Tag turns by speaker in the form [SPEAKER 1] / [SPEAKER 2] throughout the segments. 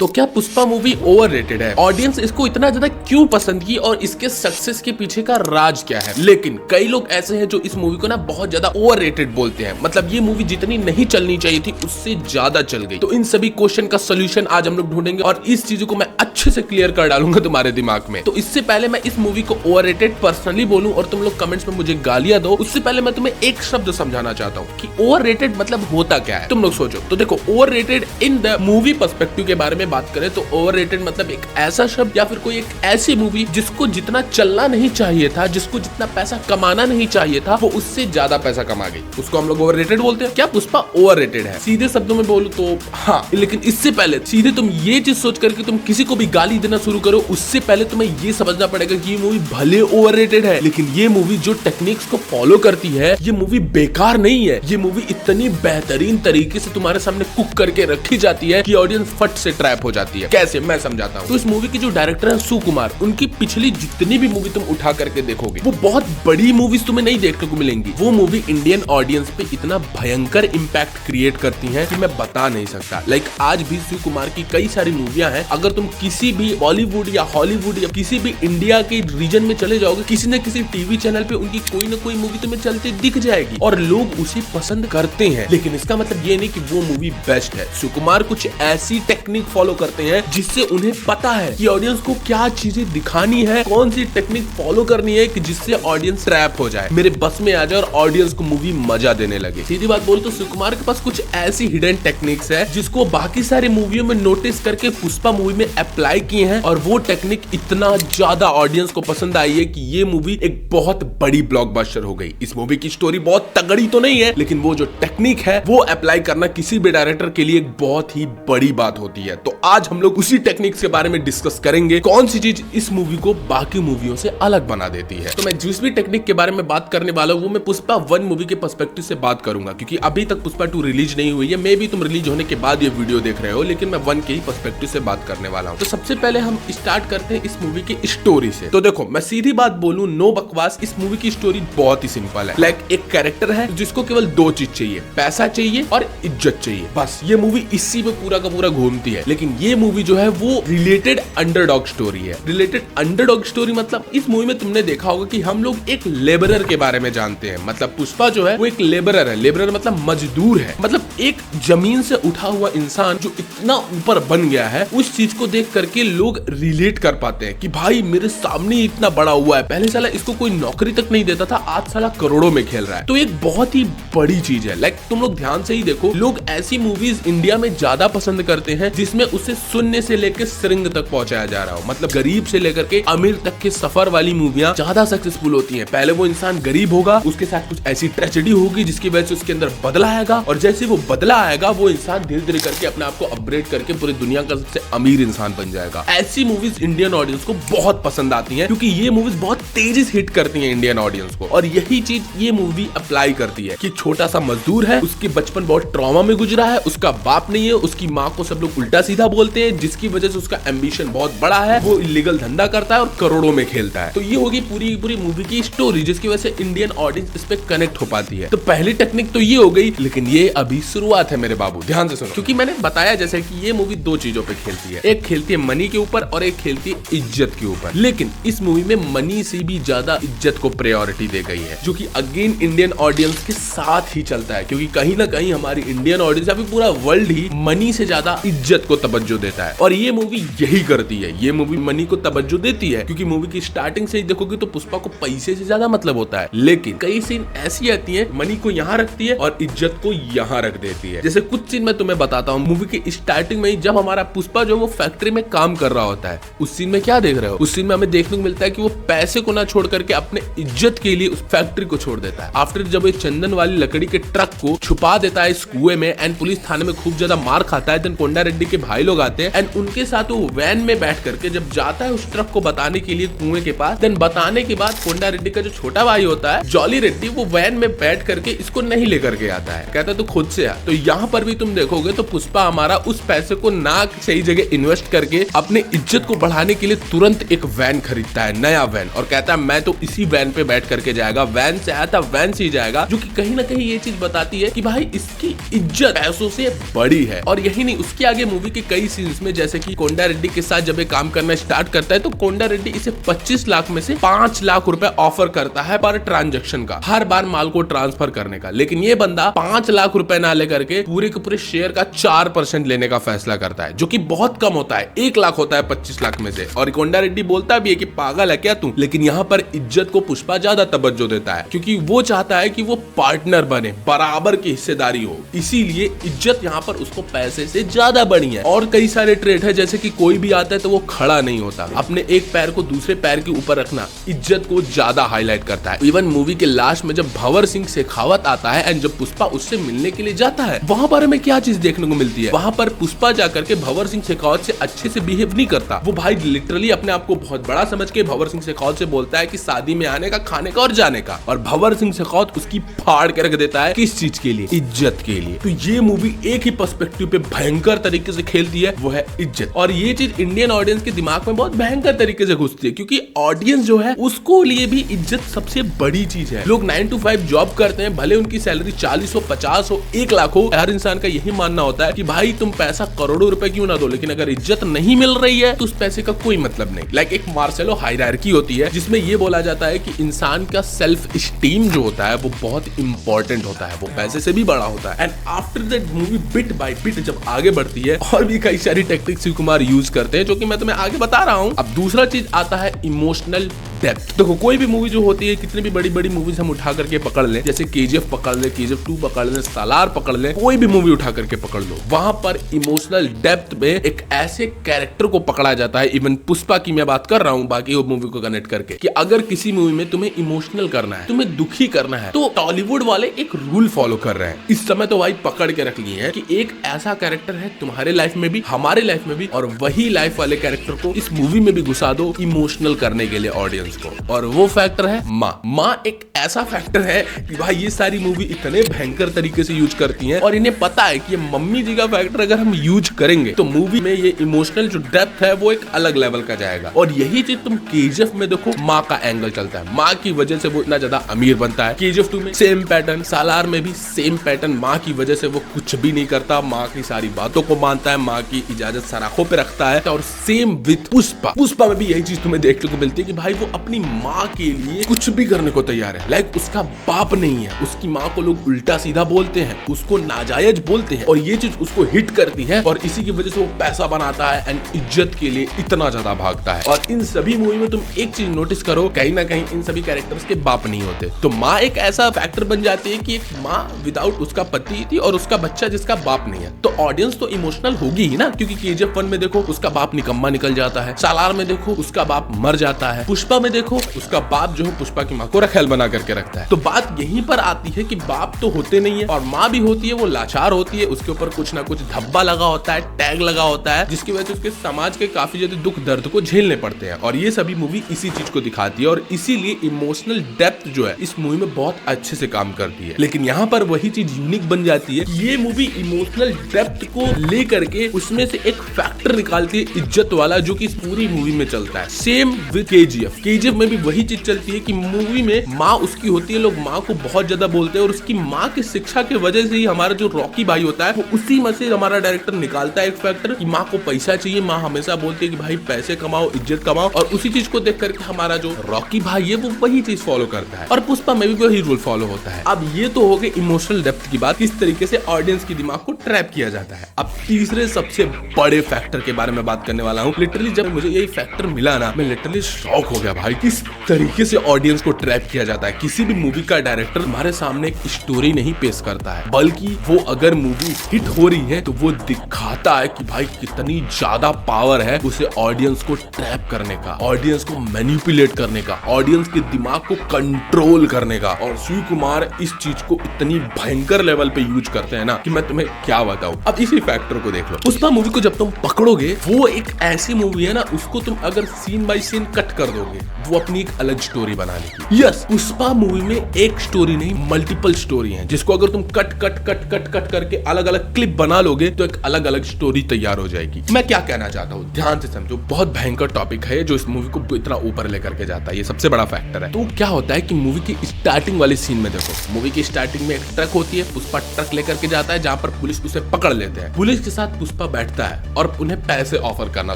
[SPEAKER 1] तो क्या Pushpa movie overrated है? ऑडियंस इसको इतना ज्यादा क्यों पसंद की और इसके सक्सेस के पीछे का राज क्या है? लेकिन कई लोग ऐसे हैं जो इस मूवी को ना बहुत ज्यादा ओवररेटेड बोलते हैं, मतलब ये मूवी जितनी नहीं चलनी चाहिए थी उससे ज्यादा चल गई। तो इन सभी क्वेश्चन का सोल्यूशन आज हम लोग ढूंढेंगे और इस चीजों को मैं अच्छे से क्लियर कर डालूंगा तुम्हारे दिमाग में। तो इससे पहले मैं इस मूवी को ओवररेटेड पर्सनली बोलूं और तुम लोग कमेंट्स में मुझे गालियां दो, उससे पहले मैं तुम्हें एक शब्द समझाना चाहता हूँ कि ओवररेटेड मतलब होता क्या है। तुम लोग सोचो तो देखो, overrated in the movie perspective के बारे में बात करें तो ओवररेटेड मतलब एक ऐसा शब्द या फिर कोई एक ऐसी मूवी जिसको जितना चलना नहीं चाहिए था, जिसको जितना पैसा कमाना नहीं चाहिए था, वो उससे ज्यादा पैसा कमा गई, उसको हम लोग ओवररेटेड बोलते हैं। क्या पुष्पा ओवररेटेड है? सीधे शब्दों में बोलूं तो हाँ, लेकिन इससे पहले सीधे तुम ये चीज सोच करके तुम किसी को भी गाली देना शुरू करो, उससे पहले तुम्हें ये समझना पड़ेगा कि ये मूवी भले ओवररेटेड है, लेकिन ये मूवी जो टेक्निक्स को फॉलो करती है, ये मूवी बेकार नहीं है। ये मूवी इतनी बेहतरीन तरीके से तुम्हारे सामने कुक करके रखी जाती है कि ऑडियंस फट से ट्रैप हो जाती है। कैसे, मैं समझाता हूँ। तो इस मूवी की जो डायरेक्टर है सुकुमार, उनकी पिछली जितनी भी मूवी तुम उठा करके देखोगे वो बहुत बड़ी मूवीज तुम्हें नहीं देखने को मिलेंगी। वो मूवी इंडियन ऑडियंस पे इतना भयंकर इम्पैक्ट क्रिएट करती है कि मैं बता नहीं सकता। लाइक आज भी सुकुमार की कई सारी मूवियां हैं, अगर तुम किसी भी बॉलीवुड या हॉलीवुड या किसी भी इंडिया के रीजन में चले जाओगे, किसी न किसी टीवी चैनल पे उनकी कोई ना कोई मूवी तुम्हें चलती दिख जाएगी और लोग उसे पसंद करते हैं। लेकिन इसका मतलब ये नहीं कि वो मूवी बेस्ट है। सुकुमार कुछ ऐसी टेक्निक फॉलो करते हैं जिससे उन्हें पता है कि ऑडियंस को क्या चीजें दिखानी है, कौन सी टेक्निक फॉलो करनी है कि जिससे ऑडियंस ट्रैप हो जाए, मेरे बस में आ जाए और ऑडियंस को मूवी मजा देने लगे। सीधी बात बोल तो सुकुमार के पास कुछ ऐसी हिडन टेक्निक्स है जिसको बाकी सारी मूवियों में नोटिस करके पुष्पा मूवी में अप्लाई किए हैं और वो टेक्निक इतना ज्यादा ऑडियंस को पसंद आई है कि ये मूवी एक बहुत बड़ी ब्लॉकबस्टर हो गई। इस मूवी की स्टोरी बहुत तगड़ी तो नहीं है, लेकिन वो जो टेक्निक है वो अप्लाई करना किसी भी डायरेक्टर के लिए एक बहुत ही बड़ी बात होती है। तो आज हम लोग उसी टेक्निक्स के बारे में डिस्कस करेंगे, कौन सी चीज इस मूवी को बाकी मूवियों से अलग बना देती है। तो मैं जिस भी टेक्निक के बारे में बात करने वाला हूँ वो मैं पुष्पा 1 मूवी के पर्सपेक्टिव से बात करूंगा, क्योंकि अभी तक पुष्पा 2 रिलीज नहीं हुई है। मे भी तुम रिलीज होने के बाद ये वीडियो देख रहे हो, लेकिन मैं 1 के ही पर्सपेक्टिव से बात करने वाला हूँ। तो सबसे पहले हम स्टार्ट करते हैं इस मूवी की स्टोरी से। तो देखो, मैं सीधी बात बोलूं, नो बकवास, इस मूवी की स्टोरी बहुत ही सिंपल है। लाइक एक कैरेक्टर है जिसको केवल 2 चीज चाहिए, पैसा चाहिए और इज्जत चाहिए, बस। ये मूवी इसी में पूरा का पूरा घूमती है। लेकिन ये मूवी जो है वो रिलेटेड अंडरडॉग स्टोरी है। रिलेटेड अंडरडॉग स्टोरी मतलब इस मूवी में तुमने देखा होगा कि हम लोग एक लेबरर के बारे में जानते हैं। मतलब पुष्पा जो है वो एक लेबरर है। लेबरर मतलब मजदूर है, मतलब एक जमीन से उठा हुआ इंसान जो इतना ऊपर बन गया है, उस चीज को देख करके लोग रिलेट कर पाते हैं कि भाई मेरे सामने इतना बड़ा हुआ है, पहले साला इसको कोई नौकरी तक नहीं देता था, आज साला करोड़ों में खेल रहा है। तो एक बहुत ही बड़ी चीज है। लाइक तुम लोग ध्यान से ही देखो, लोग ऐसी मूवीज इंडिया में ज्यादा पसंद करते हैं जिसमें उसे शून्य से लेकर श्रृंग तक पहुंचाया जा रहा हो। मतलब गरीब से लेकर के अमीर तक के सफर वाली मूवियां ज्यादा सक्सेसफुल होती हैं। पहले वो इंसान गरीब होगा, उसके साथ कुछ ऐसी ट्रेजेडी होगी जिसकी वजह से उसके अंदर बदला आएगा, और जैसे वो बदला आएगा वो इंसान धीरे धीरे करके अपने आप को अपग्रेड करके पूरी दुनिया का सबसे अमीर इंसान बन जाएगा। ऐसी मूवीज इंडियन ऑडियंस को बहुत पसंद आती हैं, क्योंकि ये मूवीज बहुत तेजी से हिट करती हैं इंडियन ऑडियंस को। और यही चीज ये मूवी अप्लाई करती है कि छोटा सा मजदूर है, उसके बचपन बहुत ट्रॉमा में गुजरा है, उसका बाप नहीं है, उसकी माँ को सब लोग उल्टा सीधा बोलते हैं, जिसकी वजह से उसका एम्बिशन बहुत बड़ा है, वो इलीगल धंधा करता है और करोड़ों में खेलता है। तो ये होगी पूरी पूरी मूवी की स्टोरी, जिसकी वजह से इंडियन ऑडियंस इस पे कनेक्ट हो पाती है। तो पहली टेक्निक तो ये हो गई, लेकिन ये अभी शुरुआत है मेरे बाबू, ध्यान से सुनो। क्योंकि मैंने बताया जैसे कि ये मूवी 2 चीजों पे खेलती है, एक खेलती है मनी के ऊपर और एक खेलती है इज्जत के ऊपर। लेकिन इस मूवी में मनी से भी ज्यादा इज्जत को प्रायोरिटी दे गई है, जो कि अगेन इंडियन ऑडियंस के साथ ही चलता है, क्योंकि कहीं ना कहीं हमारी इंडियन ऑडियंस या फिर पूरा वर्ल्ड ही मनी से ज्यादा इज्जत को तवज्जो देता है। और ये मूवी यही करती है, ये मूवी मनी को तवज्जो देती है, क्योंकि मूवी की स्टार्टिंग से ही देखोगे तो पुष्पा को पैसे से ज्यादा मतलब होता है। लेकिन कई सीन ऐसी आती है, मनी को यहाँ रखती है और इज्जत को यहाँ रख देती है। जैसे कुछ सीन मैं तुम्हें बताता हूँ। मूवी की स्टार्टिंग में ही जब हमारा पुष्पा जो वो फैक्ट्री में काम कर रहा होता है, उस सीन में क्या देख रहे हो? उस सीन में हमें देखने को मिलता है कि वो पैसे को ना छोड़ करके अपने इज्जत के लिए उस फैक्ट्री को छोड़ देता है। आफ्टर जब ये चंदन वाली लकड़ी के ट्रक को छुपा देता है इस कुएं में एंड पुलिस थाने में खूब ज्यादा मार खाता है, देन कोंडा रेड्डी के भाई लोग आते हैं एंड उनके साथ वो वैन में बैठ करके जब जाता है उस ट्रक को बताने के लिए कुएं के पास, देन बताने के बाद कोंडा रेड्डी का जो छोटा भाई होता है जॉली रेड्डी, वो वैन में बैठ करके इसको नहीं लेकर के आता है, कहता है तो खुद से आ। तो यहाँ पर भी तुम देखोगे तो पुष्पा हमारा उस पैसे को ना सही जगह इन्वेस्ट करके अपने इज्जत को बढ़ाने के लिए तुरंत एक वैन खरीदता है, नया वैन, और कहता कहता है मैं तो इसी वैन पे बैठ करके जाएगा, वैन से आया था वैन से ही जाएगा, जो कि कहीं ना कहीं ये चीज बताती है कि भाई इसकी इज्जत पैसों से बड़ी है। और यही नहीं, उसके आगे मूवी के कई सीन्स में जैसे कि कोंडा रेड्डी के साथ जब ये काम करना स्टार्ट करता है तो कोंडा रेड्डी इसे 25 लाख में से 5 लाख रुपए ऑफर करता है पर ट्रांजैक्शन का, हर बार माल को ट्रांसफर करने का। लेकिन ये बंदा 5 लाख रुपए ना लेकर के पूरे के पूरे शेयर का 4% लेने का फैसला करता है, जो कि बहुत कम होता है। 1 लाख होता है 25 लाख में से। और कोंडा रेड्डी बोलता भी है कि पागल है क्या तू। लेकिन यहाँ पर इज्जत को पुष्पा ज्यादा तवज्जो देता है, क्योंकि वो चाहता है कि वो पार्टनर बने, बराबर की हिस्सेदारी हो। इसीलिए इज्जत यहाँ पर उसको पैसे से ज्यादा बड़ी है। और कई सारे ट्रेड है, जैसे कि कोई भी आता है तो वो खड़ा नहीं होता, अपने एक पैर को दूसरे पैर के ऊपर रखना इज्जत को ज्यादा हाईलाइट करता है। इवन मूवी के लास्ट में जब भंवर सिंह शेखावत आता है एंड जब पुष्पा उससे मिलने के लिए जाता है, वहां पर हमें क्या चीज देखने को मिलती है, वहां पर पुष्पा जाकर के भंवर सिंह शेखावत से अच्छे से बिहेव नहीं करता। वो भाई लिटरली अपने आप को बहुत बड़ा समझ के भंवर सिंह शेखावत से बोलता है कि शादी में आने का, खाने का और जाने का। और भंवर सिंह शेखावत उसकी फाड़ के रख देता है। किस चीज के लिए? इज्जत के लिए। तो ये मूवी एक ही पर्सपेक्टिव पे भयंकर तरीके से खेलती है, वो है इज्जत। और ये चीज इंडियन ऑडियंस के दिमाग में बहुत भयंकर तरीके से घुसती है, क्योंकि ऑडियंस जो है उसको लिए भी इज्जत सबसे बड़ी चीज है। लोग 9 to 5 जॉब करते हैं, भले उनकी सैलरी 40 हो, 50 हो, 1 लाख हो, हर इंसान का यही मानना होता है कि भाई तुम पैसा करोड़ों रुपए क्यों ना दो, लेकिन अगर इज्जत नहीं मिल रही है तो उस पैसे का कोई मतलब नहीं। लाइक एक मार्सेलो हायरार्की होती है, जिसमें ये बोला जाता है कि इंसान का सेल्फ स्टीम जो होता है वो बहुत इंपॉर्टेंट होता है, वो पैसे से भी बड़ा होता है। And after that movie bit by bit जब आगे बढ़ती है और भी कई सारी टेक्निक्स शिव कुमार यूज करते हैं, जो कि मैं तुम्हें आगे बता रहा हूँ। अब दूसरा चीज आता है इमोशनल डेप्थ। देखो कोई भी मूवी जो होती है, कितनी भी बड़ी बड़ी मूवीज हम उठा करके पकड़ लें, जैसे KGF पकड़ ले, KGF 2 पकड़ ले, सालार पकड़ ले, कोई भी मूवी उठा करके पकड़ लो, वहां पर इमोशनल डेप्थ में एक ऐसे कैरेक्टर को पकड़ा जाता है। इवन पुष्पा की मैं बात कर रहा हूँ, बाकी वो मूवी को कनेक्ट करके, कि अगर किसी मूवी में तुम्हें इमोशनल करना है, तुम्हें दुखी करना है, तो टॉलीवुड वाले एक रूल फॉलो कर रहे हैं इस समय। तो भाई पकड़ के रख लिए हैं कि एक ऐसा कैरेक्टर है तुम्हारे लाइफ में भी, हमारे लाइफ में भी, और वही लाइफ वाले कैरेक्टर को इस मूवी में भी घुसा दो इमोशनल करने के लिए ऑडियंस को। और वो फैक्टर है माँ एक ऐसा फैक्टर है कि भाई ये सारी मूवी इतने भयंकर तरीके से यूज करती हैं, और इन्हें पता है कि ये मम्मी जी का फैक्टर अगर हम यूज करेंगे तो मूवी में ये इमोशनल जो डेप्थ है वो एक अलग लेवल का जाएगा। और यही चीज तुम KGF में देखो, माँ का एंगल चलता है, माँ की वजह से वो इतना ज्यादा अमीर बनता है। KGF 2 में सेम पैटर्न, सालार में भी सेम पैटर्न, माँ की वजह से वो कुछ भी नहीं करता, माँ की सारी बातों को मानता है, माँ की इजाजत सराखों पे रखता है। और सेम विद पुष्पा में भी यही चीज तुम्हें देखने को मिलती है कि भाई वो अपनी माँ के लिए कुछ भी करने को तैयार है। लाइक उसका बाप नहीं है, उसकी माँ को लोग उल्टा सीधा बोलते हैं, उसको नाजायज बोलते हैं, और ये चीज उसको हिट करती है, और इसी की वजह से वो पैसा बनाता है एंड इज्जत के लिए इतना ज्यादा भागता है। और इन सभी मूवी में तुम एक चीज नोटिस करो, कहीं ना कहीं इन सभी कैरेक्टर्स के बाप नहीं होते। तो माँ एक ऐसा फैक्टर बन जाती है कि एक माँ विदाउट उसका पति थी और उसका बच्चा जिसका बाप नहीं है, तो ऑडियंस तो इमोशनल होगी ही ना। क्योंकि KGF 1 में देखो उसका बाप निकम्मा निकल जाता है, सालार में देखो उसका बाप मर जाता है, पुष्पा में देखो उसका बाप जो है पुष्पा की माँ को रखेल बना करके रखता है। तो बात यहीं पर आती है कि बाप तो होते नहीं है, और माँ भी होती है, वो लाचार होती है, उसके ऊपर कुछ ना कुछ धब्बा लगा होता है, टैग लगा होता है, जिसकी वजह से उसके समाज के काफी ज्यादा दुख दर्द को झेलने पड़ते हैं। और ये सभी मूवी इसी चीज को दिखाती है, और इसीलिए इमोशनल डेप्थ जो है इस मूवी में बहुत अच्छे से काम करती है। लेकिन यहाँ पर वही चीज यूनिक बन जाती है, ये मूवी इमोशनल डेप्थ को लेकर के उसमें से एक फैक्टर निकालती है इज्जत वाला, जो कि इस पूरी मूवी में चलता है। सेम विद KGF में भी वही चीज चलती है कि मूवी में माँ उसकी होती है, लोग माँ को बहुत ज्यादा बोलते हैं, और उसकी माँ की शिक्षा की वजह से ही हमारा जो रॉकी भाई होता है वो उसी में से हमारा डायरेक्टर निकालता है एक फैक्टर कि माँ को पैसा चाहिए, माँ हमेशा बोलती है कि भाई पैसे कमाओ, इज्जत कमाओ, और उसी चीज को देख करके हमारा जो रॉकी भाई है वो वही चीज फॉलो करता है। और पुष्पा में भी वही रूल फॉलो होता है। अब ये तो हो गई इमोशनल डेप्थ की बात, किस तरीके से ऑडियंस के दिमाग को ट्रैप किया जाता है। अब तीसरे सबसे बड़े फैक्टर के बारे में बात करने वाला हूँ। लिटरली जब मुझे यही फैक्टर मिला ना, मैं लिटरली शॉक हो गया भाई, किस तरीके से ऑडियंस को ट्रैप किया जाता है। किसी भी मूवी का डायरेक्टर हमारे सामने एक स्टोरी नहीं पेश करता है, बल्कि वो अगर मूवी हिट हो रही है तो वो दिखाता है कि भाई कितनी ज्यादा पावर है उसे ऑडियंस को ट्रैप करने का, ऑडियंस को मैनिपुलेट करने का, ऑडियंस के दिमाग को कंट्रोल करने का। और शिव कुमार इस चीज को इतनी भयंकर लेवल पे यूज करते हैं ना कि मैं तुम्हें क्या बताऊं। अब इसी फैक्टर को देख लो, पुष्पा मूवी को जब तुम पकड़ोगे, वो एक ऐसी मूवी है ना, उसको तुम अगर सीन बाय सीन कट कर दोगे वो अपनी एक अलग स्टोरी बना लेगी। यस, पुष्पा मूवी में एक स्टोरी नहीं मल्टीपल स्टोरी है, जिसको अगर तुम cut cut cut cut cut करके अलग अलग क्लिप बना लोगे तो एक अलग अलग स्टोरी तैयार हो जाएगी। मैं क्या कहना चाहता हूँ, ध्यान से समझो। बहुत भयंकर टॉपिक है जो इस मूवी को इतना ऊपर लेकर के जाता है, ये सबसे बड़ा फैक्टर है। तो क्या होता है कि मूवी की स्टार्टिंग वाले सीन में देखो, मूवी की स्टार्टिंग में एक ट्रक होती है, पुष्पा ट्रक लेकर के जाता है जहाँ पर पुलिस उसे पकड़ लेते हैं। पुलिस के साथ पुष्पा बैठता है और उन्हें पैसे ऑफर करना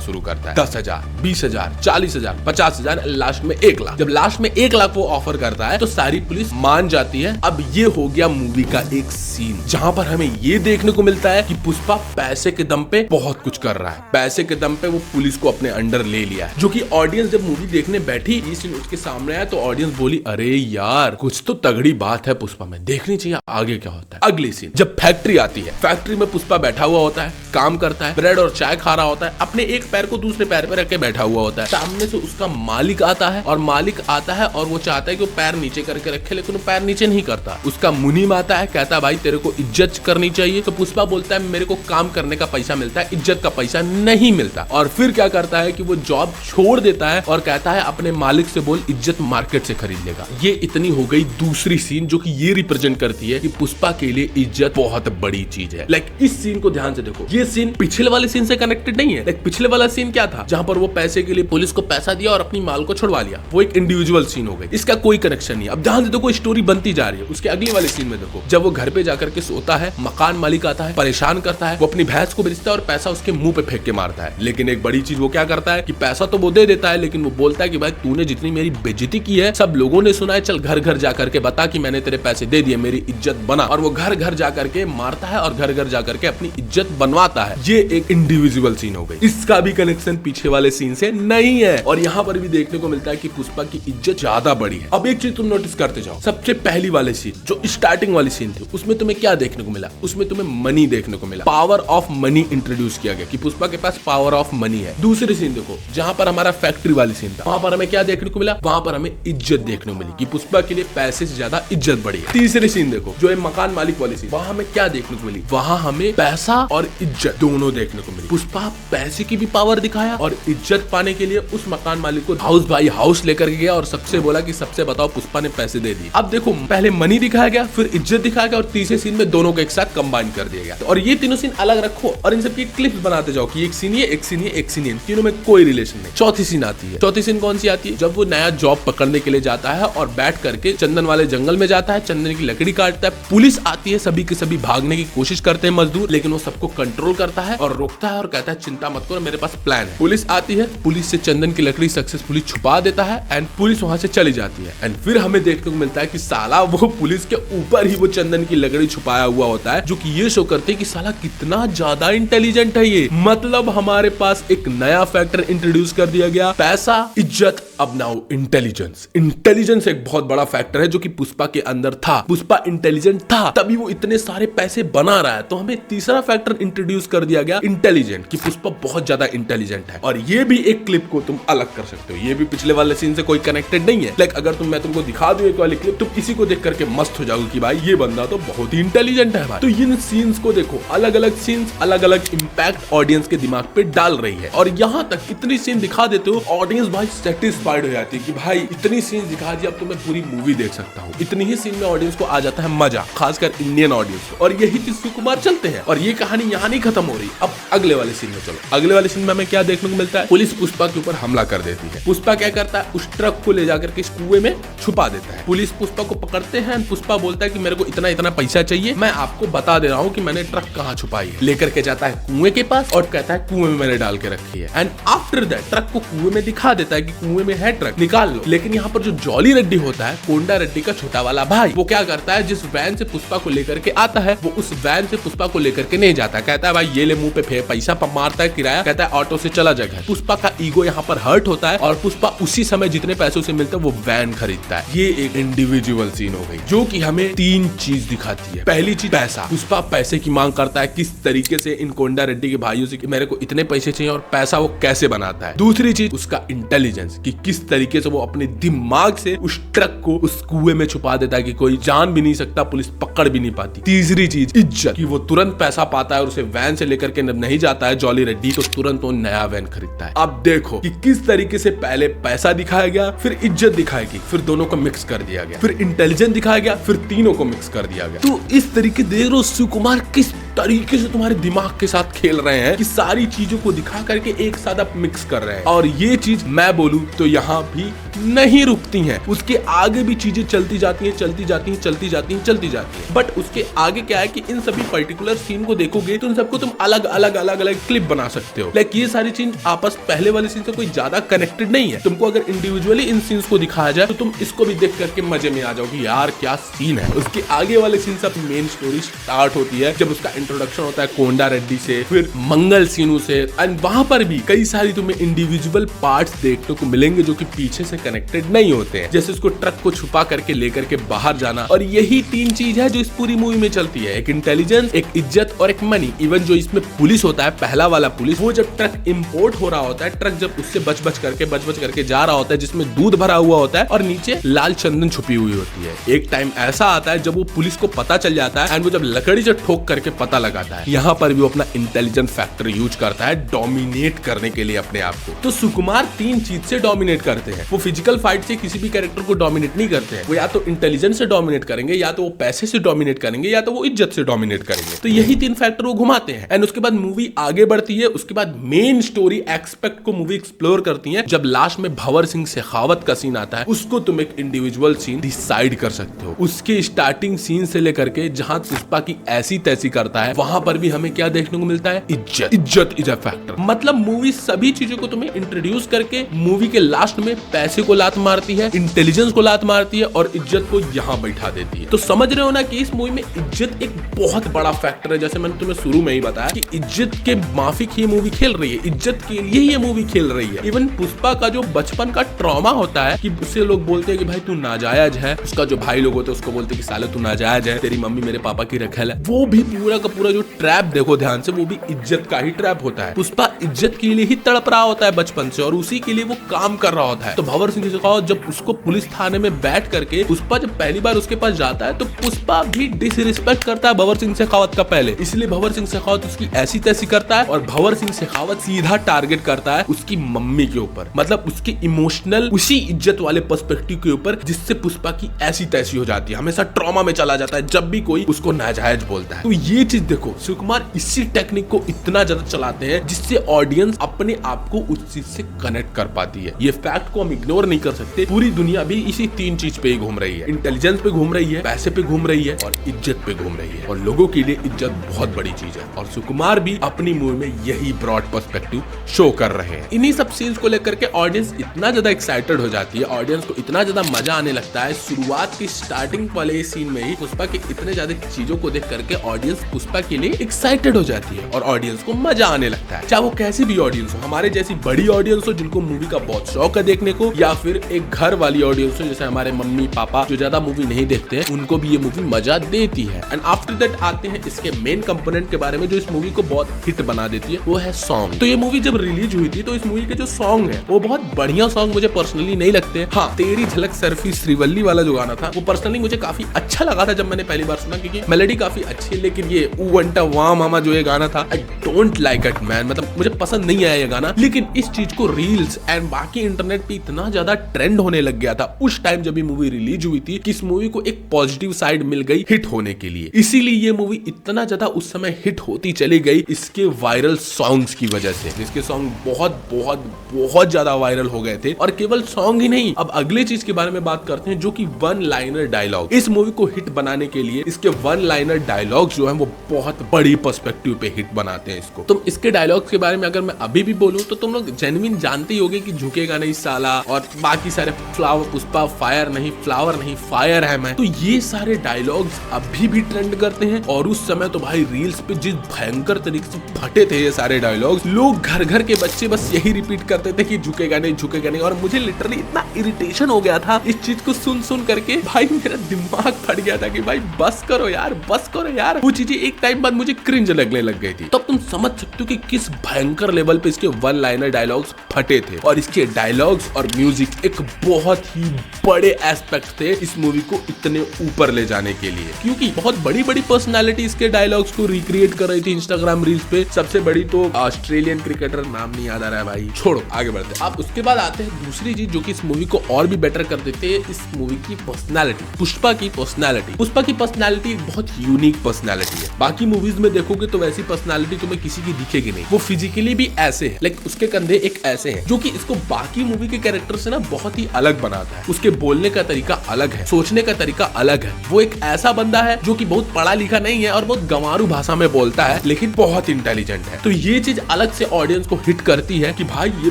[SPEAKER 1] शुरू करता है, 10,000, 20,000, 40,000, 50,000, लास्ट में 1 लाख। जब लास्ट में 1 लाख वो ऑफर करता है तो सारी पुलिस मान जाती है। अब ये हो गया मूवी का एक सीन जहाँ पर हमें ये देखने को मिलता है कि पुष्पा पैसे के दम पे बहुत कुछ कर रहा है, पैसे के दम पे वो पुलिस को अपने अंडर ले लिया है। जो कि ऑडियंस जब मूवी देखने बैठी, ये सीन उसके सामने आया तो ऑडियंस बोली, अरे यार कुछ तो तगड़ी बात है पुष्पा में, देखनी चाहिए आगे क्या होता है। अगली सीन जब फैक्ट्री आती है, फैक्ट्री में पुष्पा बैठा हुआ होता है, काम करता है, ब्रेड और चाय खा रहा होता है, अपने एक पैर को दूसरे पैर पे रख के बैठा हुआ होता है। सामने से उसका मालिक आता है और मालिक आता है और वो चाहता है कि वो पैर नीचे करके रखे, लेकिन वो पैर नीचे नहीं करता। उसका मुनीम आता है, कहता है भाई तेरे को इज्जत करनी चाहिए। तो पुष्पा बोलता है मेरे को काम करने का पैसा मिलता है, इज्जत का पैसा नहीं मिलता। और फिर क्या करता है कि वो जॉब छोड़ देता है और कहता है अपने मालिक से बोल इज्जत मार्केट से खरीद लेगा। ये इतनी हो गई दूसरी सीन जो कि ये रिप्रेजेंट करती है कि पुष्पा के लिए इज्जत बहुत बड़ी चीज है। लाइक इस सीन को ध्यान से देखो, ये सीन पिछले वाले सीन से कनेक्टेड नहीं है। लाइक पिछले वाला सीन क्या था, जहां पर वो पैसे के लिए पुलिस को पैसा दिया और अपनी माल को छुड़वा लिया, वो एक इंडिविजुअल सीन हो गई, इसका कोई कनेक्शन नहीं। अब ध्यान से देखो स्टोरी बनती जा रही है। उसके अगले वाले सीन में देखो, जब वो घर पे जाकर के सोता है, मकान मालिक आता है, परेशान करता है, वो अपनी भैंस को बेचता है और पैसा उसके मुंह पे फेंक के मारता है। लेकिन एक बड़ी चीज वो क्या करता है कि पैसा तो वो दे देता है, लेकिन वो बोलता है कि भाई तूने जितनी मेरी बेइज्जती की है सब लोगों ने सुना है, चल घर घर जाकर के बता कि मैंने तेरे पैसे दे दिए, मेरी इज्जत बना। और वो घर घर जाकर के मारता है और घर घर जाकर के अपनी इज्जत बनवाता है। ये एक इंडिविजुअल सीन हो गई, इसका भी कनेक्शन पीछे वाले सीन से नहीं है। और यहाँ पर भी देखने को मिलता है कि पुष्पा की इज्जत ज्यादा बड़ी है। अब एक चीज तुम नोटिस करते जाओ, सबसे पहली वाले सीन जो स्टार्टिंग वाली सीन थी, उसमें तुम्हें क्या देखने को मिला? उसमें तुम्हें मनी देखने को मिला, पावर ऑफ मनी इंट्रोड्यूस किया गया कि पुष्पा के पास पावर ऑफ मनी है। दूसरी सीन देखो, जहां पर हमारा फैक्ट्री वाली सीन था, वहां पर हमें क्या देखने को मिला? वहां पर हमें इज्जत देखने को मिली कि पुष्पा के लिए पैसे से ज्यादा इज्जत बढ़ी है। तीसरी सीन देखो, जो है मकान मालिक वाली सीन, वहां हमें क्या देखने को मिली? वहां हमें पैसा और इज्जत दोनों देखने को मिली। पुष्पा पैसे की भी पावर दिखाया और इज्जत पाने के लिए उस मकान मालिक को हाउस बाई हाउस लेकर गया और सबसे बोला कि सबसे बताओ पुष्पा ने पैसे दे दिए। अब देखो, पहले मनी दिखाया गया, फिर इज्जत दिखाया गया और तीसरे सीन में दोनों को एक साथ कंबाइन कर दिया गया। और ये तीनों सीन अलग रखो और इन सबकी क्लिप्स बनाते जाओ कि एक सीन ये, एक सीन ये, एक सीन ये, तीनों में कोई रिलेशन नहीं। चौथी सीन आती है। चौथी सीन कौन सी आती है? जब वो नया जॉब पकड़ने के लिए जाता है और बैठ करके चंदन वाले जंगल में जाता है, चंदन की लकड़ी काटता है, पुलिस आती है, सभी के सभी भागने की कोशिश करते हैं मजदूर, लेकिन वो सबको कंट्रोल करता है और रोकता है और कहता है चिंता मत करो, मेरे पास प्लान है। पुलिस आती है, पुलिस से चंदन की लकड़ी सक्सेसफुली छुपा देता है एंड पुलिस वहां से चली जाती है। एंड फिर हमें देखने को मिलता है कि साला वो पुलिस के ऊपर ही वो चंदन की लकड़ी छुपाया हुआ होता है, जो कि ये शो करते हैं कि साला कितना ज्यादा इंटेलिजेंट है ये। मतलब हमारे पास एक नया फैक्टर इंट्रोड्यूस कर दिया गया, पैसा, इज्जत, अब नाउ इंटेलिजेंस। इंटेलिजेंस एक बहुत बड़ा फैक्टर है जो कि पुष्पा के अंदर था। पुष्पा इंटेलिजेंट था, तभी वो इतने सारे पैसे बना रहा है। तो हमें तीसरा फैक्टर इंट्रोड्यूस कर दिया गया, इंटेलिजेंट, कि पुष्पा बहुत ज्यादा इंटेलिजेंट है। और ये भी एक क्लिप को तुम अलग कर सकते हो, ये भी पिछले वाले सीन से कोई कनेक्टेड नहीं है। लाइक अगर मैं तुमको दिखा दूं एक वाली क्लिप, तुम इसी को देख करके मस्त हो जाओगे कि भाई ये बंदा तो बहुत ही इंटेलिजेंट है भाई। तो इन सीन्स को देखो, अलग अलग सीन्स अलग अलग इंपैक्ट ऑडियंस के दिमाग पे डाल रही है। और यहाँ तक इतनी सीन दिखा देते हो, ऑडियंस भाई सेटिस्फाइड हो जाती है कि भाई इतनी सीन दिखा दी, अब तो मैं पूरी मूवी देख सकता हूँ। इतनी ही सीन में ऑडियंस को आ जाता है मजा, खासकर इंडियन ऑडियंस को। और यही चीज सुकुमार चलते हैं। और ये कहानी यहाँ नहीं खत्म हो रही। अब अगले वाले सीन में चलो। अगले वाले सीन में हमें क्या देखने को मिलता है? पुलिस पुष्पा के ऊपर हमला कर देती है। पुष्पा क्या करता है? उस ट्रक को ले जाकर के इस कुएं में छुपा देता है। पुलिस पुष्पा को पकड़ते हैं। पुष्पा बोलता है कि मेरे को इतना इतना पैसा चाहिए, मैं आपको बता दे रहा हूँ कि मैंने ट्रक कहाँ छुपाई है। लेकर के जाता है कुएं के पास और कहता है कुएं में मैंने डाल के रखी है। एंड आफ्टर दैट ट्रक को कुएं में दिखा देता है कि कुएं में है ट्रक, निकाल लो। लेकिन यहाँ पर जो जॉली रेड्डी होता है, कोंडा रेड्डी का छोटा वाला भाई, वो क्या करता है? जिस वैन से पुष्पा को लेकर के आता है, वो उस वैन से पुष्पा को लेकर के नहीं जाता। कहता है भाई ये ले, मुंह पे पैसा मारता है किराया, कहता है ऑटो से चला जाएगा। पुष्पा का ईगो यहाँ पर हर्ट होता है और पुष्पा उसी समय जितने पैसों से मिलता है वो वैन खरीदता है। ये एक इंडिविजुअल सीन हो गई जो कि हमें तीन चीज दिखाती है। पहली चीज पैसा, पुष्पा पैसे की मांग करता है, किस तरीके से इन कोंडा रेड्डी के भाइयों से कि मेरे को इतने पैसे चाहिए, और पैसा वो कैसे बनाता है। दूसरी चीज उसका इंटेलिजेंस, कि किस तरीके से वो अपने दिमाग से उस ट्रक को उस कुएं में छुपा देता है कि कोई जान भी नहीं सकता, पुलिस पकड़ भी नहीं पाती। तीसरी चीज इज्जत, कि वो तुरंत पैसा पाता है और उसे वैन से लेकर के नहीं जाता है जॉली रेड्डी, तो तुरंत वो नया वैन खरीदता है। अब देखो कि किस तरीके से पहले पैसा दिखाया गया, फिर इज्जत दिखाई गई, फिर दोनों को मिक्स कर दिया गया, फिर इंटेलिजेंस दिखाया गया, फिर तीनों को मिक्स कर दिया गया। तो इस तरीके देख रहे हो सुकुमार किस तरीके से तुम्हारे दिमाग के साथ खेल रहे हैं कि सारी चीजों को दिखा करके एक साथ आप मिक्स कर रहे हैं। और ये चीज मैं बोलूं तो यहाँ भी नहीं रुकती हैं, उसके आगे भी चीजें चलती जाती हैं, चलती जाती हैं, चलती जाती हैं, चलती जाती हैं। बट उसके आगे क्या है कि इन सभी पर्टिकुलर सीन को देखोगे तो इन सबको तुम अलग अलग अलग अलग क्लिप बना सकते हो। लाइक ये सारी चीज आपस पहले वाले सीन से कोई ज्यादा कनेक्टेड नहीं है। तुमको अगर इंडिविजुअली इन सीन्स को दिखाया जाए तो तुम इसको भी देख करके मजे में आ जाओगे, यार क्या सीन है। उसके आगे वाले सीन से मेन स्टोरी स्टार्ट होती है, जब उसका इंट्रोडक्शन होता है कोंडा रेड्डी से, फिर मंगल सीनू से, एंड वहां पर भी कई सारी तुम्हें इंडिविजुअल पार्ट्स देखने को मिलेंगे जो कि पीछे से कनेक्टेड नहीं होते हैं। जैसे उसको ट्रक को छुपा करके लेकर के बाहर जाना, और यही तीन चीज है जो इस पूरी मूवी में चलती है, एक इंटेलिजेंस, एक इज्जत और एक मनी। इवन जो इसमें पुलिस होता है, पहला वाला पुलिस, वो जब ट्रक इंपोर्ट हो रहा होता है, ट्रक जब उससे बच बच करके जा रहा होता है, जिसमें दूध भरा हुआ होता है और नीचे लाल चंदन छुपी हुई होती है। एक टाइम ऐसा आता है जब वो पुलिस को पता चल जाता है एंड वो जब लकड़ी से ठोक करके पता लगाता है, यहाँ पर भी वो अपना इंटेलिजेंस फैक्टर यूज करता है डोमिनेट करने के लिए अपने आप को। तो सुकुमार तीन चीज से डोमिनेट करते हैं। वो फिजिकल फाइट से किसी भी कैरेक्टर को डोमिनेट नहीं करते हैं, वो या तो इंटेलिजेंस से डोमिनेट करेंगे, या तो वो पैसे से डोमिनेट करेंगे, या तो वो इज्जत से डोमिनेट करेंगे। तो यही तीन फैक्टर वो घुमाते हैं एंड उसके बाद मूवी आगे बढ़ती है। उसके बाद मेन स्टोरी एक्सपेक्ट को मूवी एक्सप्लोर करती है। जब लास्ट में भंवर सिंह शेखावत का सीन आता है, उसको तुम एक इंडिविजुअल सीन डिसाइड कर सकते हो। उसके स्टार्टिंग सीन से लेकर के जहां पुष्पा की ऐसी तैसी करता है, वहां पर भी हमें क्या देखने को मिलता है, इज्जत। इज्जत इज अ फैक्टर। मतलब मूवी सभी चीजों को तुम्हें इंट्रोड्यूस करके मूवी के लास्ट में पैसे को लात मारती है, इंटेलिजेंस को लात मारती है और इज्जत को यहाँ बैठा देती है। तो समझ रहे हो ना कि इस मूवी में इज्जत एक बहुत बड़ा फैक्टर है। जैसे मैंने तुम्हें शुरू में ही बताया कि इज्जत के माफिक ये मूवी खेल रही है, इज्जत के लिए ये मूवी खेल रही है। इवन पुष्पा का जो बचपन का ट्रॉमा होता है कि उससे लोग बोलते हैं कि भाई तू नाजायज है, उसका जो भाई लोग होते हैं उसको बोलते हैं कि साले तू नाजायज है, तेरी मम्मी मेरे पापा की रखेल है, वो भी पूरा का पूरा जो ट्रैप देखो ध्यान से, वो भी इज्जत का ही ट्रैप होता है। पुष्पा इज्जत के लिए ही तड़प रहा होता है बचपन से और उसी के लिए वो काम कर रहा होता है। तो भंवर सिंह शेखावत जब उसको पुलिस थाने में बैठ करके पुष्पा जब पहली बार उसके पास जाता है तो पुष्पा भी डिसरिस्पेक्ट करता है भंवर सिंह शेखावत का पहले, इसलिए भंवर सिंह शेखावत उसकी ऐसी तैसी करता है और भंवर सिंह शेखावत सीधा टारगेट करता है उसकी मम्मी के ऊपर, मतलब उसके इमोशनल उसी इज्जत वाले पर्सपेक्टिव के ऊपर, जिससे पुष्पा की ऐसी तैसी हो जाती है, हमेशा ट्रॉमा में चला जाता है जब भी कोई उसको नाजायज बोलता है। तो ये चीज देखो सुकुमार इसी टेक्निक को इतना ज्यादा चलाते हैं जिससे ऑडियंस अपने आप को उस चीज से कनेक्ट कर पाती है। ये फैक्ट को हम इग्नोर नहीं कर सकते। पूरी दुनिया भी इसी तीन चीज पे ही घूम रही है, इंटेलिजेंस पे घूम रही है, पैसे पे घूम रही है और इज्जत पे घूम रही है, और लोगों के लिए इज्जत बहुत बड़ी चीज है। और सुकुमार भी अपनी मूवी में यही ब्रॉड पर्सपेक्टिव शो कर रहे हैं। इन्हीं सब सीन्स को लेकर के ऑडियंस इतना ज्यादा एक्साइटेड हो जाती है, ऑडियंस को इतना ज्यादा मजा आने लगता है। शुरुआत की स्टार्टिंग वाले सीन में ही पुष्पा के इतने ज्यादा चीजों को देख करके ऑडियंस पुष्पा के लिए एक्साइटेड हो जाती है और ऑडियंस को मजा आने लगता है, चाहे वो कैसी भी ऑडियंस हो, हमारे जैसी बड़ी ऑडियंस हो जिनको मूवी का बहुत शौक है देखने को, या फिर एक घर वाली ऑडियंस हो जैसे हमारे मम्मी पापा जो ज्यादा मूवी नहीं देखते हैं, उनको भी ये मूवी मजा देती है। एंड आफ्टर दैट आते हैं इसके मेन कंपोनेंट के बारे में जो इस मूवी को बहुत हिट बना देती है, वो है सॉन्ग। तो ये मूवी जब रिलीज हुई थी तो इस मूवी के जो सॉन्ग है वो बहुत बढ़िया सॉन्ग मुझे पर्सनली नहीं लगते। हाँ, तेरी झलक सर्फी श्रीवल्ली वाला जो गाना था वो पर्सनली मुझे काफी अच्छा लगा था जब मैंने पहली बार सुना, क्योंकि मेलोडी काफी अच्छी है। लेकिन ये ऊवंटा वाह मामा जो ये गाना था, I don't like it man, मतलब मुझे पसंद नहीं आया ये गाना। लेकिन इस चीज को रील्स एंड बाकी इंटरनेट पे इतना ज्यादा ट्रेंड होने लग गया था उस टाइम जब ये मूवी रिलीज हुई थी कि इस मूवी को एक पॉजिटिव साइड मिल गई हिट होने के लिए। इसीलिए ये मूवी इतना ज्यादा उस समय हिट होती चली गई इसके वायरल सॉन्ग्स की वजह से, जिसके सॉन्ग बहुत बहुत बहुत ज्यादा वायरल हो गए थे। और केवल सॉन्ग ही नहीं, अब अगले चीज के बारे में बात करते हैं जो कि वन लाइनर डायलॉग। इस मूवी को हिट बनाने के लिए इसके वन लाइनर डायलॉग जो है वो बहुत बड़ी पर्सपेक्टिव पे हिट बनाते हैं इसको। तुम इसके डायलॉग्स के बारे में अगर मैं अभी भी बोलूं तो तुम लोग जेन्युइन जानते ही होगे कि झुकेगा नहीं साला और बाकी सारे फ्लावर पुष्पा फायर नहीं फ्लावर नहीं फायर है मैं। तो ये सारे डायलॉग्स अभी भी ट्रेंड करते हैं और उस समय तो भाई रील्स पे जिस भयंकर तरीके से फटे थे ये सारे डायलॉग्स, लोग घर घर के बच्चे बस यही रिपीट करते थे कि झुकेगा नहीं झुकेगा नहीं। और मुझे लिटरली इतना इरिटेशन हो गया था इस चीज को सुन सुन करके, भाई मेरा दिमाग फट गया था कि भाई बस करो यार, बस करो यार। वो चीजें एक टाइम बाद मुझे क्रिंज लगने लग गई थी। तब तुम समझ सकते हो कि किस भयंकर लेवल पे इसके वन लाइनर डायलॉग्स फटे थे। और इसके डायलॉग्स और म्यूजिक म्यूजिक एक बहुत ही बड़े एस्पेक्ट थे इस मूवी को इतने ऊपर ले जाने के लिए, क्योंकि बहुत बड़ी बड़ी पर्सनालिटी इसके डायलॉग्स को रिक्रिएट कर रही थी इंस्टाग्राम रील्स पे। सबसे बड़ी तो ऑस्ट्रेलियन क्रिकेटर, नाम नहीं याद आ रहा है भाई, छोड़ो आगे बढ़ते हैं। अब उसके बाद आते हैं दूसरी चीज जो कि इस मूवी को और भी बेटर कर देते हैं, इस मूवी की पर्सनालिटी, पुष्पा की पर्सनालिटी। पुष्पा की पर्सनालिटी एक बहुत यूनिक पर्सनालिटी है। बाकी मूवीज में देखोगे तो वैसी पर्सनालिटी तुम्हें किसी की दिखेगी नहीं। वो फिजिकली भी ऐसे है, लाइक उसके कंधे एक ऐसे हैं जो कि इसको बाकी मूवी के कैरेक्टर से ना बहुत ही अलग बनाता है। उसके बोलने का तरीका अलग है, सोचने का तरीका अलग है। वो एक ऐसा बंदा है जो कि बहुत पढ़ा लिखा नहीं है और बहुत गंवारू भाषा में बोलता है, लेकिन बहुत इंटेलिजेंट है। तो ये चीज अलग से ऑडियंस को हिट करती है कि भाई ये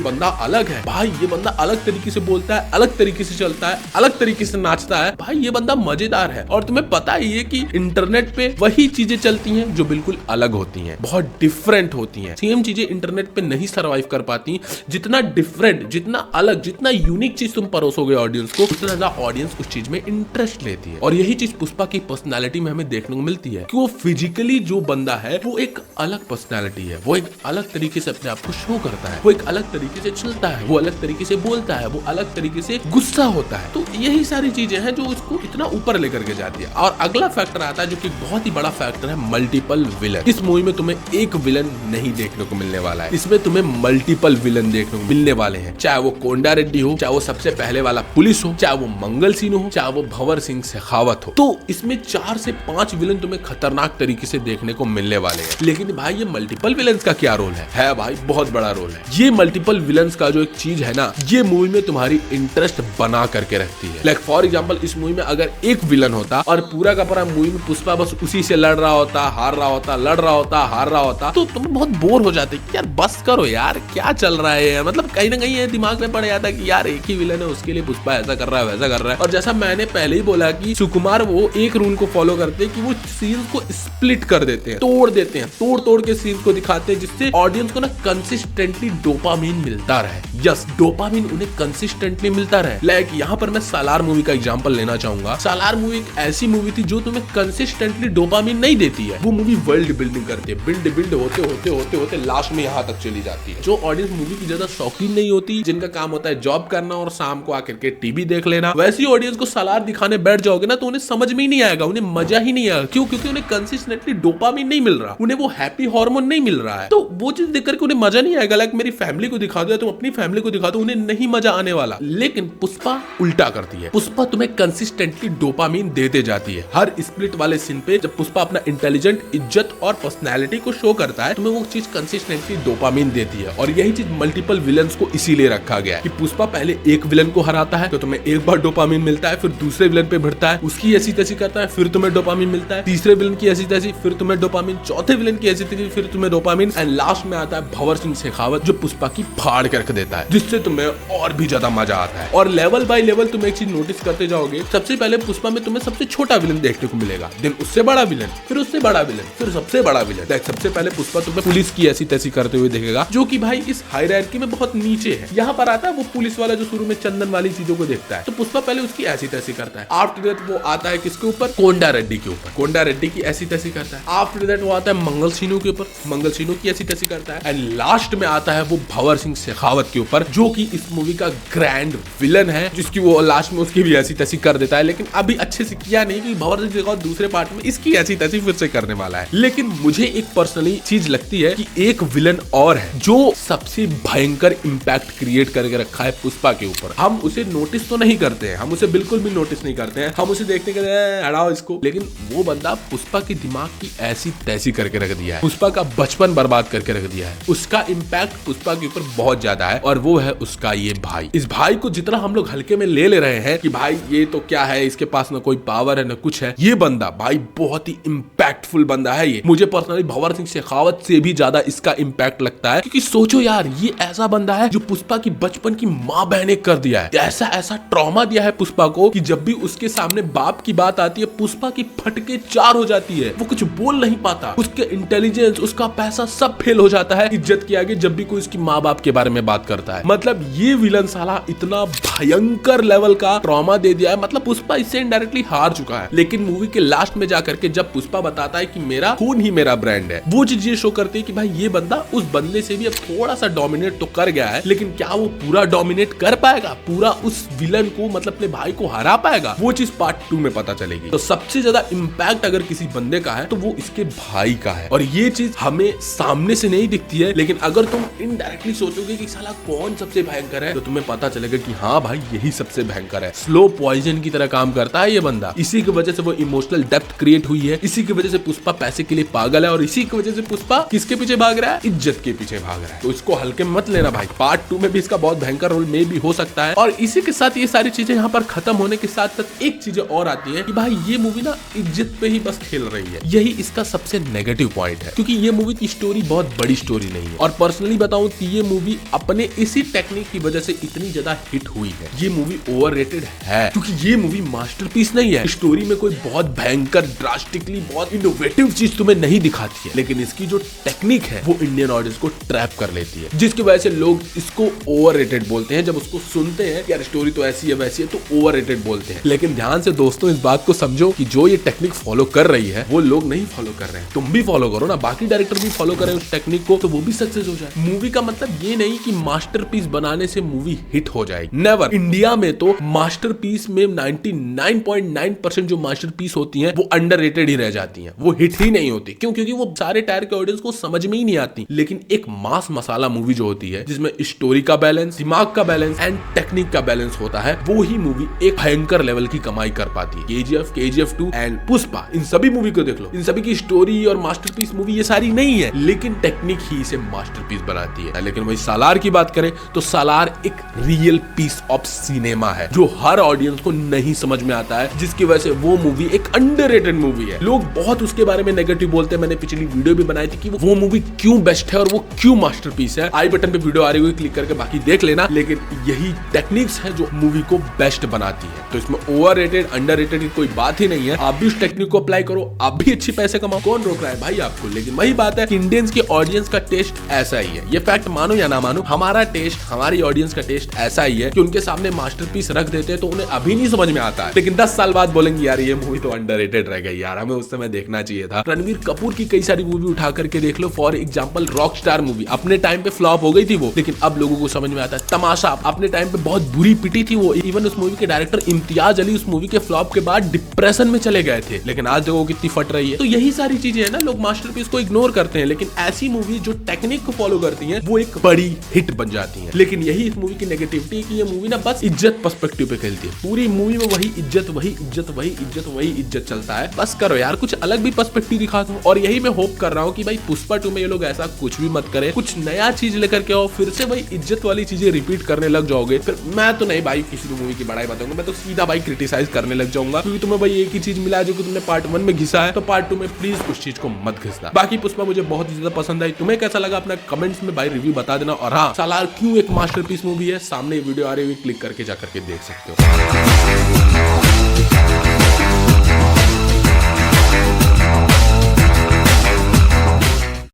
[SPEAKER 1] बंदा अलग है, भाई ये बंदा अलग तरीके से बोलता है, अलग तरीके से चलता है, अलग तरीके से नाचता है, भाई ये बंदा मजेदार है। और तुम्हें पता ही है कि इंटरनेट पे वही चीजें चलती हैं जो बिल्कुल अलग होती हैं, बहुत डिफरेंट होती हैं। सेम चीजें इंटरनेट पे नहीं सरवाइव कर पाती। जितना डिफरेंट, जितना अलग, जितना यूनिक चीज तुम परोसोगे ऑडियंस को, उतना ज्यादा ऑडियंस उस चीज में इंटरेस्ट लेती है। और यही चीज पुष्पा की पर्सनालिटी में हमें देखने को मिलती है कि वो फिजिकली जो बंदा है वो एक अलग पर्सनालिटी है, वो एक अलग तरीके से अपने आप को शो करता है, वो एक अलग तरीके से चलता है, वो अलग तरीके से बोलता है, वो अलग तरीके से गुस्सा होता है। तो यही सारी चीजें हैं जो इसको इतना ऊपर लेकर के जाती है। और अगला फैक्टर आता है जो कि बहुत ही बड़ा फैक्टर है, मल्टीपल विलन। इस मूवी में तुम्हें एक विलन नहीं देखने को मिलने वाला है, इसमें तुम्हें मल्टीपल विलन देखने को मिलने वाले हैं। चाहे वो कोंडा रेड्डी हो, चाहे वो सबसे पहले वाला पुलिस हो, चाहे वो मंगल सिंह हो, चाहे वो भंवर सिंह शेखावत हो। तो इसमें 4 से 5 विलन तुम्हें खतरनाक तरीके से देखने को मिलने वाले हैं। लेकिन भाई ये मल्टीपल विलन्स का क्या रोल है भाई बहुत बड़ा रोल है। ये मल्टीपल विलन्स का जो एक चीज है ना, ये मूवी में तुम्हारी इंटरेस्ट बना करके रखती है। लाइक फॉर एग्जांपल इस मूवी में अगर एक विलन होता और पूरा का पूरा मूवी में पुष्पा बस उसी से लड़ रहा होता, हार रहा होता, लड़ रहा होता, हार रहा होता, तो तुम बहुत बोर हो जाते कि यार बस करो यार, क्या चल रहा है। मतलब कहीं ना कहीं ये दिमाग में पड़ जाता कि यार एक ही विलन है, उसके लिए पुष्पा ऐसा कर रहा है, वैसा कर रहा है। और जैसा मैंने पहले ही बोला कि सुकुमार वो एक रूल को फॉलो करते हैं कि वो सीन्स को स्प्लिट कर देते हैं, तोड़ देते हैं, तोड़ तोड़ के सीन्स को दिखाते हैं, जिससे ऑडियंस को ना कंसिस्टेंटली डोपामिन मिलता रहे। यस, डोपामिन उन्हें कंसिस्टेंटली मिलता रहे। लाइक यहाँ पर मैं सालार मूवी का एग्जांपल लेना चाहूंगा। सालार मूवी एक ऐसी मूवी थी जो तुम्हें कंसिस्टेंटली डोपामिन नहीं देती है। वो मूवी वर्ल्ड बिल्डिंग करती है, बिल्ड होते होते होते होते लास्ट में यहाँ तक चली जाती है। जो ऑडियंस मूवी की ज्यादा शौकीन नहीं होती, जिनका काम होता है जॉब करना और शाम को आकर के टीवी देख लेना, वैसी ऑडियंस को सालार दिखाने बैठ जाओगे ना तो उन्हें समझ में ही नहीं आएगा, उन्हें मजा ही नहीं आएगा। क्यों? क्योंकि उन्हें कंसिस्टेंटली डोपामिन नहीं मिल रहा, उन्हें वो हैप्पी हार्मोन नहीं मिल रहा है। तो वो चीज देख करके उन्हें मजा नहीं आएगा। लाइक मेरी फैमिली को दिखा दो, तुम अपनी फैमिली को दिखा दो, उन्हें नहीं मजा आने वाला। लेकिन पुष्पा उल्टा करती है, पुष्पा तुम्हें कंसिस्टेंटली डोपामिन देते जाती है। हर स्प्लिट वाले सीन पे जब पुष्पा अपना इंटेलिजेंट, इज्जत और पर्सनैलिटी को शो करता है, तुम्हें वो चीज कंसिस्टेंटली डोपामिन देती है। और यही चीज मल्टीपल विलन्स को इसीलिए रखा गया है कि पुष्पा पहले एक विलन को हराता है तो तुम्हें एक बार डोपामिन मिलता है, फिर दूसरे विलन पे भिड़ता है, उसकी ऐसी तैसी करता है, फिर तुम्हें डोपामिन मिलता है, तीसरे विलन की ऐसी तैसी, फिर तुम्हें डोपामिन, चौथे विलन की ऐसी तैसी, फिर तुम्हें डोपामिन, एंड लास्ट में आता है भंवर सिंह शेखावत जो पुष्पा की फाड़ करके देता है, जिससे तुम्हें और भी ज्यादा मजा आता है। और लेवल बाय लेवल तुम एक चीज नोटिस करते जाओगे। सबसे पहले पुष्पा में तुम्हें सबसे छोटा विलन देखने को मिलेगा, देन उससे बड़ा विलन, फिर उससे बड़ा विलन, फिर सबसे बड़ा विलन। सबसे पहले पुष्पा तुम्हें पुलिस की ऐसी तैसी करते हुए देखेगा, जो कि भाई इस हायरार्की में बहुत नीचे है। यहाँ पर आता है वो पुलिस वाला जो शुरू में चंदन वाली चीजों को देखता है, तो पुष्पा पहले उसकी ऐसी तैसी करता है। आफ्टर दैट वो आता है किसके ऊपर? कोंडा रेड्डी के ऊपर, कोंडा रेड्डी की ऐसी तैसी करता है। आफ्टर दैट वो आता है मंगल सिन्हू के ऊपर, मंगल सिन्हू की ऐसी तैसी करता है। एंड लास्ट में आता है वो भंवर सिंह शेखावत के ऊपर, जो कि इस मूवी का ग्रैंड विलन है, जिसकी वो लास्ट में उसकी भी ऐसी तैसी कर देता है। लेकिन अभी अच्छे से किया नहीं कि भंवर सिंह शेखावत दूसरे पार्ट में इसकी ऐसी तैसी फिर से करने वाला है। लेकिन मुझे एक पर्सनली चीज लगती है कि एक विलन और है जो सबसे भयंकर इंपैक्ट क्रिएट करके रखा है पुष्पा के ऊपर। हम उसे नोटिस तो नहीं करते हैं, हम उसे बिल्कुल भी नोटिस नहीं करते हैं, हम उसे देखते हैं हटाओ इसको, लेकिन वो बंदा पुष्पा की दिमाग की ऐसी तैसी करके रख दिया है, पुष्पा का बचपन बर्बाद करके रख दिया है। उसका इंपैक्ट पुष्पा के ऊपर बहुत ज्यादा है, और वो है उसका ये भाई। इस भाई को जितना हम लोग हल्के में ले रहे हैं कि भाई ये तो क्या है, इसके पास ना कोई पावर है ना कुछ है, ये बंदा भाई बहुत ही इंपैक्टफुल बंदा है। ये मुझे पर्सनली भंवर सिंह शेखावत से भी ज्यादा इसका इंपैक्ट लगता है, क्योंकि सोचो यार, ये ऐसा बंदा है जो पुष्पा की बचपन की माँ बहने कर दिया है, ऐसा ऐसा ट्रॉमा दिया है पुष्पा को कि जब भी उसके सामने बाप की बात आती है, पुष्पा की फटके 4 हो जाती है, वो कुछ बोल नहीं पाता, उसके इंटेलिजेंस, उसका पैसा सब फेल हो जाता है इज्जत के आगे जब भी कोई उसकी माँ बाप के बारे में बात करता है। मतलब ये विलन साला इतना भयंकर लेवल का ट्रॉमा दे दिया है, मतलब पुष्पा इससे इनडायरेक्टली हार चुका है। लेकिन मूवी के लास्ट में जाकर के जब पुष्पा बताता है कि मेरा खून ही मेरा ब्रांड है, वो चीज ये शो करती है कि भाई ये बंदा उस बंदे से भी अब थोड़ा सा डोमिनेट तो कर गया है, लेकिन क्या वो पूरा डोमिनेट कर पाएगा, पूरा उस विलन को मतलब अपने भाई को हरा पाएगा, वो चीज पार्ट 2 में पता चलेगी। तो सबसे ज्यादा इंपैक्ट अगर किसी बंदे का है तो वो इसके भाई का है, और ये चीज हमें सामने से नहीं दिखती है, लेकिन अगर तुम इनडायरेक्टली सोचोगे कि साला कौन सबसे भयंकर है, तो तुम्हें पता चलेगा कि हाँ भाई यही सबसे भयंकर है। स्लो पॉइजन की तरह काम करता है ये बंदा, इसी की वजह से वो इमोशनल डेप्थ क्रिएट हुई है, इसी की वजह से पुष्पा पैसे के लिए पागल है, और इसी की वजह से पुष्पा किसके पीछे भाग रहा है, इज्जत के पीछे भाग रहा है। तो इसको हल्के मत लेना भाई, पार्ट 2 में भी इसका बहुत भयंकर रोल में भी हो सकता है। और इसी के साथ ये सारी चीजें यहाँ पर खत्म होने के साथ साथ एक चीज और आती है कि भाई ये मूवी ना इज्जत पे ही बस खेल रही है, यही इसका सबसे नेगेटिव पॉइंट है, क्योंकि ये मूवी की स्टोरी बहुत बड़ी स्टोरी नहीं है। और पर्सनली बताऊं तो ये मूवी अपने इसी टेक्निक की वजह से इतनी ज्यादा हिट हुई है। ये मूवी ओवररेटेड है, क्योंकि ये मूवी मास्टरपीस नहीं है, स्टोरी में कोई बहुत भयंकर ड्रास्टिकली बहुत इनोवेटिव चीज तुम्हें नहीं दिखाती है, लेकिन इसकी जो टेक्निक है वो इंडियन ऑडियंस को ट्रैप कर लेती है, जिसकी वजह से लोग इसको ओवररेटेड बोलते हैं। जब उसको सुनते हैं यार स्टोरी तो ऐसी है वैसी है तो ओवररेटेड बोलते हैं, लेकिन ध्यान से दोस्तों इस बात को समझो कि जो ये टेक्निक फॉलो कर रही है वो लोग नहीं फॉलो कर रहे हैं, तुम भी फॉलो करो ना, बाकी डायरेक्टर भी फॉलो करें उस टेक्निक को, तो वो भी सक्सेस हो जाए। मूवी का मतलब ये नहीं कि मास्टरपीस बनाने से मूवी हिट हो जाएगी, नेवर। इंडिया में तो मास्टरपीस में 99.9% जो मास्टरपीस होती हैं वो अंडररेटेड ही रह जाती हैं, वो हिट ही नहीं होती। क्यों? क्योंकि वो सारे टायर के ऑडियंस को समझ में ही नहीं आती। लेकिन एक मास मसाला मूवी जो होती है, जिसमें स्टोरी का बैलेंस, दिमाग का बैलेंस एंड टेक्निक का बैलेंस होता है, वो ही मूवी एक भयंकर लेवल की कमाई कर पाती है। KGF 2 एंड पुष्पा, इन सभी मूवी को देख लो, इन सभी की स्टोरी और मास्टरपीस मूवी ये सारी नहीं है, लेकिन टेक्निक ही इसे मास्टरपीस बनाती है। लेकिन वही सालार की बात करें तो सालार एक रियल पीस ऑफ सिनेमा है जो हर ऑडियंस को नहीं समझ में आता है, जिसकी वजह से वो मूवी एक अंडररेटेड मूवी है। लोग बहुत उसके बारे में नेगेटिव बोलते हैं, मैंने पिछली वीडियो भी बनाई थी कि वो मूवी क्यों बेस्ट है और वो क्यों मास्टरपीस है। आई बटन पे वीडियो आ रही हुई, क्लिक करके बाकी देख लेना। लेकिन यही टेक्निक्स है जो मूवी को बेस्ट बनाती है, तो इसमें ओवररेटेड अंडररेटेड की कोई बात ही नहीं है। आप भी उस टेक्निक को अप्लाई करो, आप भी अच्छे पैसे कमाओ, कौन रोक रहा है भाई आपको। लेकिन वही बात है, इंडियंस के ऑडियंस का टेस्ट ऐसा ही है, ये फैक्ट मानो या ना मानो, हमारा टेस्ट, हमारी ऑडियंस का टेस्ट ऐसा ही है कि उनके सामने मास्टरपीस रख देते हैं तो उन्हें अभी नहीं समझ में आता है, लेकिन 10 साल बाद बोलेंगे यार ये मूवी तो अंडररेटेड रह गई यार, हमें उस समय देखना चाहिए था। रणवीर कपूर की कई सारी मूवी उठा करके देख लो, फॉर एग्जांपल रॉकस्टार मूवी अपने टाइम पे फ्लॉप हो गई थी वो, लेकिन अब लोगों को समझ में आता है। तमाशा अपने टाइम पे बहुत बुरी पिटी थी वो, इवन उस मूवी के डायरेक्टर इम्तियाज अली उस मूवी के फ्लॉप के बाद डिप्रेशन में चले गए थे, लेकिन आज देखो कितनी फट रही है। तो यही सारी चीजें है ना, लोग मास्टरपीस को इग्नोर करते हैं, लेकिन ऐसी मूवी जो टेक्निक को फॉलो करती हैं वो एक बड़ी हिट बन जाती हैं। लेकिन यही इस मूवी की नेगेटिविटी है कि ये मूवी ना बस इज्जत पर्सपेक्टिव पे खेलती है, पूरी मूवी में वही इज्जत वही इज्जत वही इज्जत वही इज्जत चलता है। बस करो यार, कुछ अलग भी पर्सपेक्टिव दिखा दो। और यही मैं होप कर रहा हूँ कि भाई पुष्पा 2 में ये लोग ऐसा कुछ भी मत करे, कुछ नया चीज लेकर के आओ, फिर से वही इज्जत वाली चीजें रिपीट करने लग जाओगे, फिर मैं तो नहीं भाई किसी भी मूवी की बड़ाई बताऊंगा, मैं तो सीधा भाई क्रिटिसाइज करने लग जाऊंगा, क्योंकि तुम्हें भाई एक ही चीज मिला है जो कि तुमने पार्ट 1 में घिसा है, तो पार्ट 2 में प्लीज उस चीज को मत घिसना। बाकी पुष्पा मुझे बहुत ज्यादा पसंद आई, तुम्हें कैसा लगा अपना कमेंट्स में भाई रिव्यू बता देना। और हाँ, सालार क्यों एक मास्टरपीस मूवी है, सामने वीडियो आ रही हुई, क्लिक करके जाकर के देख सकते हो।